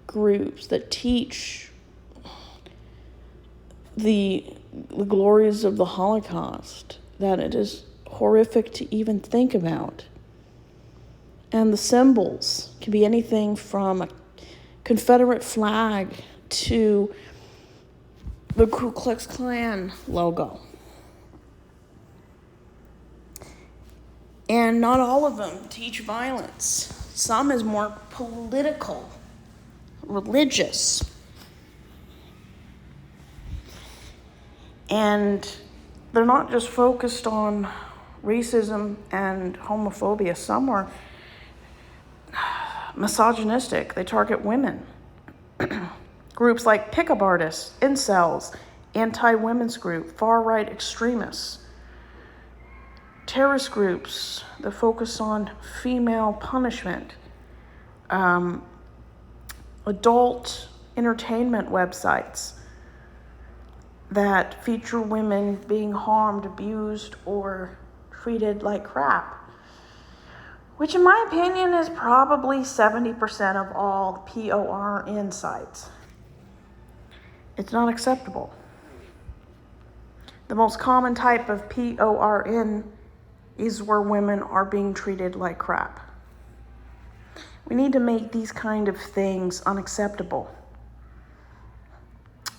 groups that teach the glories of the Holocaust that it is horrific to even think about. And the symbols can be anything from a Confederate flag to the Ku Klux Klan logo. And not all of them teach violence. Some is more political, religious. And they're not just focused on racism and homophobia. Some are misogynistic. They target women. Groups like pickup artists, incels, anti-women's group, far-right extremists. Terrorist groups that focus on female punishment. Adult entertainment websites that feature women being harmed, abused, or treated like crap. Which in my opinion is probably 70% of all PORN sites. It's not acceptable. The most common type of PORN is where women are being treated like crap. We need to make these kind of things unacceptable.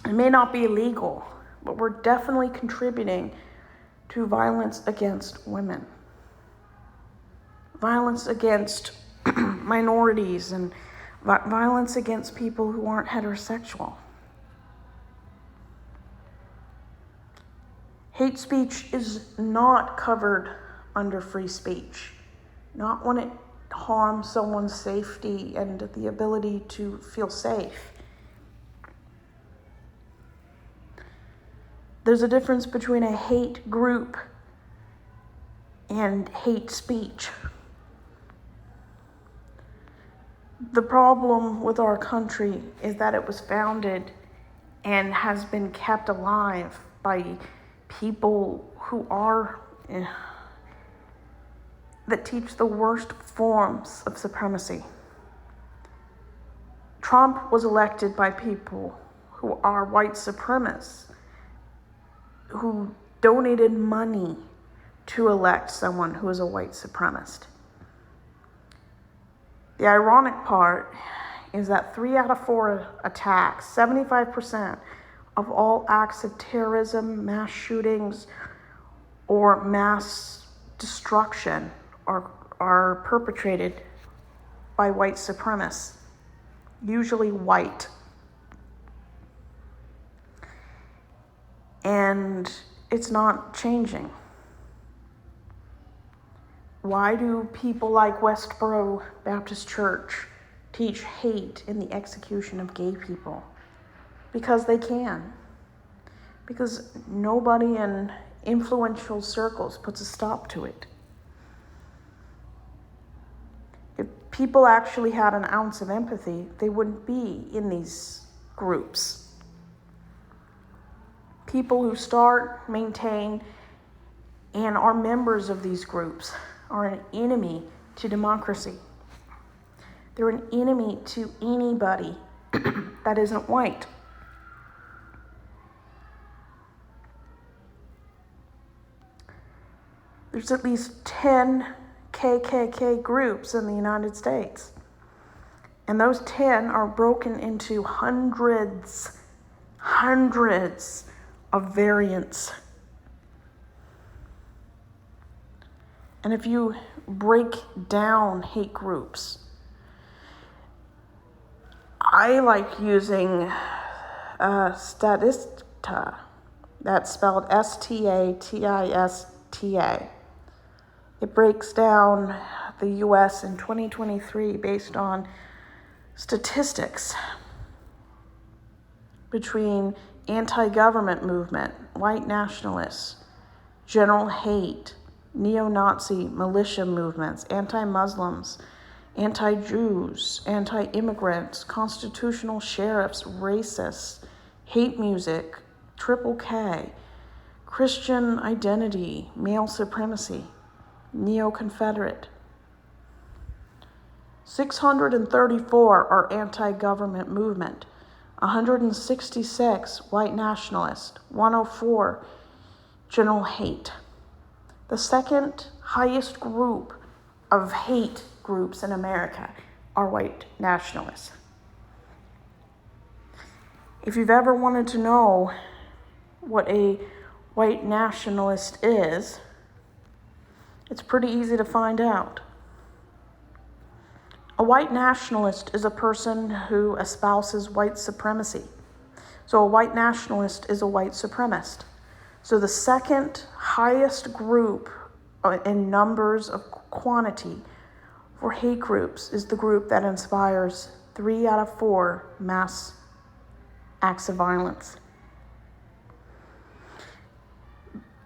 It may not be illegal, but we're definitely contributing to violence against women. Violence against minorities and violence against people who aren't heterosexual. Hate speech is not covered under free speech, not when it harms someone's safety and the ability to feel safe. There's a difference between a hate group and hate speech. The problem with our country is that it was founded and has been kept alive by people who are that teach the worst forms of supremacy. Trump was elected by people who are white supremacists, who donated money to elect someone who is a white supremacist. The ironic part is that 3 out of 4 attacks, 75% of all acts of terrorism, mass shootings, or mass destruction are perpetrated by white supremacists, usually white. And it's not changing. Why do people like Westboro Baptist Church teach hate in the execution of gay people? Because they can. Because nobody in influential circles puts a stop to it. If people actually had an ounce of empathy, they wouldn't be in these groups. People who start, maintain, and are members of these groups are an enemy to democracy. They're an enemy to anybody that isn't white. There's at least 10 KKK groups in the United States. And those 10 are broken into hundreds of variants. And if you break down hate groups, I like using Statista. That's spelled Statista. It breaks down the U.S. in 2023 based on statistics between anti-government movement, white nationalists, general hate, neo-Nazi militia movements, anti-Muslims, anti-Jews, anti-immigrants, constitutional sheriffs, racists, hate music, triple K, Christian identity, male supremacy, neo-Confederate. 634 are anti-government movement, 166 white nationalist, 104 general hate. The second highest group of hate groups in America are white nationalists. If you've ever wanted to know what a white nationalist is, it's pretty easy to find out. A white nationalist is a person who espouses white supremacy. So a white nationalist is a white supremacist. So the second highest group in numbers of quantity for hate groups is the group that inspires 3 out of 4 mass acts of violence.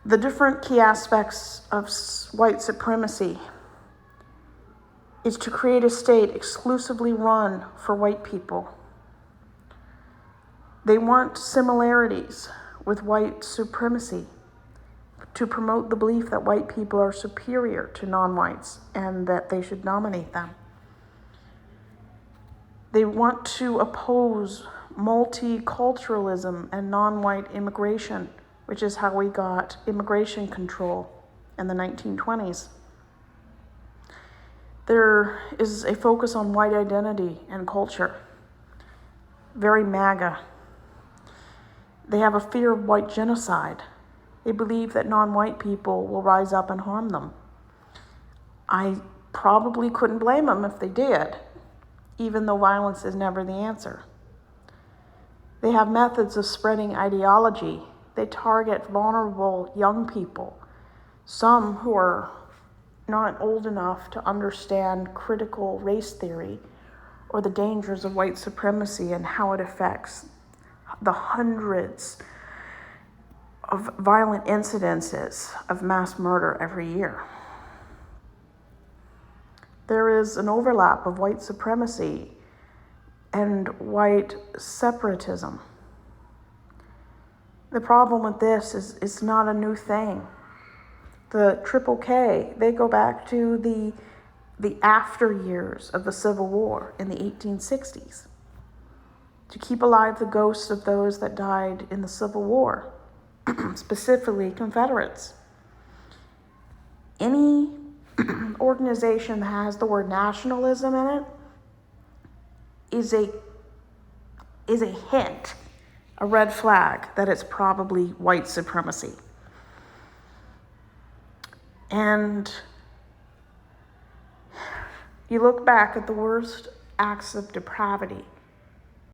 The different key aspects of white supremacy is to create a state exclusively run for white people. They want similarities with white supremacy to promote the belief that white people are superior to non-whites and that they should dominate them. They want to oppose multiculturalism and non-white immigration, which is how we got immigration control in the 1920s. There is a focus on white identity and culture, very MAGA. They have a fear of white genocide. They believe that non-white people will rise up and harm them. I probably couldn't blame them if they did, even though violence is never the answer. They have methods of spreading ideology. They target vulnerable young people, some who are not old enough to understand critical race theory or the dangers of white supremacy and how it affects the hundreds of violent incidences of mass murder every year. There is an overlap of white supremacy and white separatism. The problem with this is it's not a new thing. The KKK, they go back to the after years of the Civil War in the 1860s to keep alive the ghosts of those that died in the Civil War, specifically Confederates. Any organization that has the word nationalism in it is a hint, a red flag that it's probably white supremacy. And you look back at the worst acts of depravity